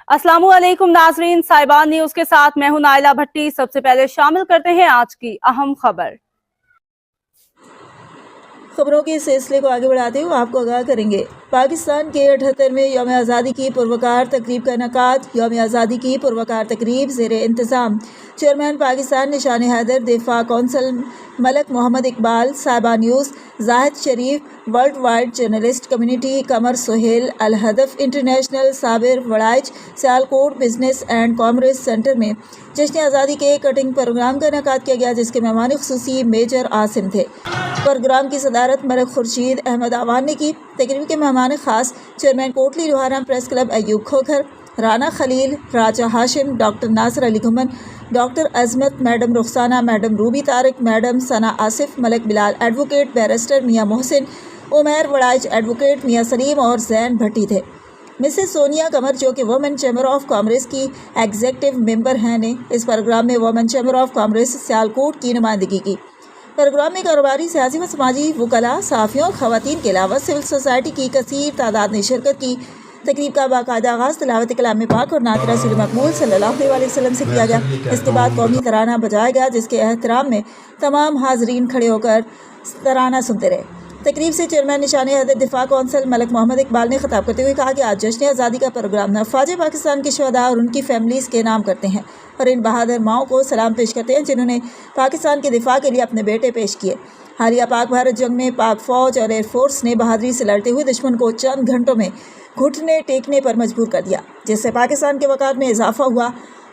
अस्सलामु अलैकुम नाजरीन, साहिबान न्यूज के साथ मैं हूं नाइला भट्टी। सबसे पहले शामिल करते हैं आज की अहम खबरों के सिलसिले को आगे बढ़ाते हुए आपको आगाह करेंगे। पाकिस्तान के 78वें यौम आज़ादी की पुरवकार तकरीब का इनेकाद। यौम आज़ादी की पुरवकार तकरीब ज़ेर इंतज़ाम चेयरमैन पाकिस्तान निशान हैदर, दिफा council Malak Mohammad Iqbal, Sahiba news Zahid Sharif, world wide journalist community, Qamar Suhail, Al Hadaf International, Sabir Waraich, Sialkot business and commerce centre में जश्न आज़ादी के कटिंग प्रोग्राम का इनेकाद किया गया, जिसके मेहमान खुसूसी मेजर आसिम थे। प्रोग्राम की सदारत मलक खुर्शीद अहमद आवान ने की। तकरीब के मेहमान खास chairman Kotli Loharan press club Ayub Khokhar, Rana Khalil, Raja Hashim, doctor Nasir Ali Ghuman, doctor Azmat, madam Rukhsana, madam Ruby Tariq, madam Sana Asif, Malak Bilal advocate, barrister Mian Mohsin, Umair Waraich advocate, मियाँ सलीम और जैन भट्टी थे। मिसेस सोनिया कमर, जो कि वुमेन चैम्बर ऑफ कॉमर्स की एग्जीक्यूटिव मेंबर हैं, ने इस प्रोग्राम में women chamber of commerce Sialkot की नुमाइंदगी की। प्रोग्राम में कारोबारी, सियासी व समाजी वकला, सहाफ़ियों और ख़वातीन के अलावा सिविल सोसाइटी की कसीर तादाद ने शिरकत की। तकरीब का बाकायदा आगाज़ तिलावत कलाम पाक और नात रसूल मक़बूल सल्लल्लाहु अलैहि वसल्लम से किया गया। इसके बाद कौमी तराना बजाया गया, जिसके एहतराम में तमाम हाजरीन खड़े होकर तराना सुनते रहे। तकरीब से चेयरमैन निशान हैदर, दिफा कौंसल मलक मोहम्मद इकबाल ने खिताब करते हुए कहा कि आज जश्न आज़ादी का प्रोग्राम नफ़ाज पाकिस्तान के शहदा और उनकी फैमिलीज़ के नाम करते हैं और इन बहादुर माओं को सलाम पेश करते हैं, जिन्होंने पाकिस्तान के दिफा के लिए अपने बेटे पेश किए। हालिया पाक भारत जंग में पाक फ़ौज और एयरफोर्स ने बहादुरी से लड़ते हुए दुश्मन को चंद घंटों में घुटने टेकने पर मजबूर कर दिया, जिससे पाकिस्तान के वक़ार में इजाफा हुआ।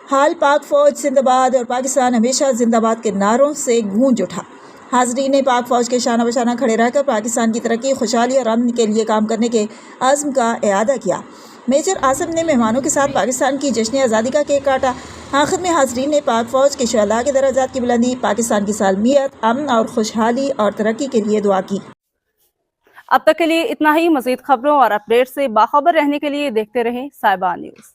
हाल पाक फ़ौज जिंदाबाद और पाकिस्तान हमेशा जिंदाबाद के नारों से गूंज उठा। हाज़रीन ने पाक फ़ौज के शाना बशाना खड़े रहकर पाकिस्तान की तरक्की, खुशहाली और अमन के लिए काम करने के आज़म का इआदा किया। मेजर आसिम ने मेहमानों के साथ पाकिस्तान की जश्न आज़ादी का केक काटा। आखिर में हाज़रीन ने पाक फ़ौज के शहदा के दर्जात की बुलंदी, पाकिस्तान की सालमियत, अमन और खुशहाली और तरक्की के लिए दुआ की। अब तक के लिए इतना ही। मज़ीद खबरों और अपडेट से बाखबर रहने के लिए देखते रहें साहिबा न्यूज़।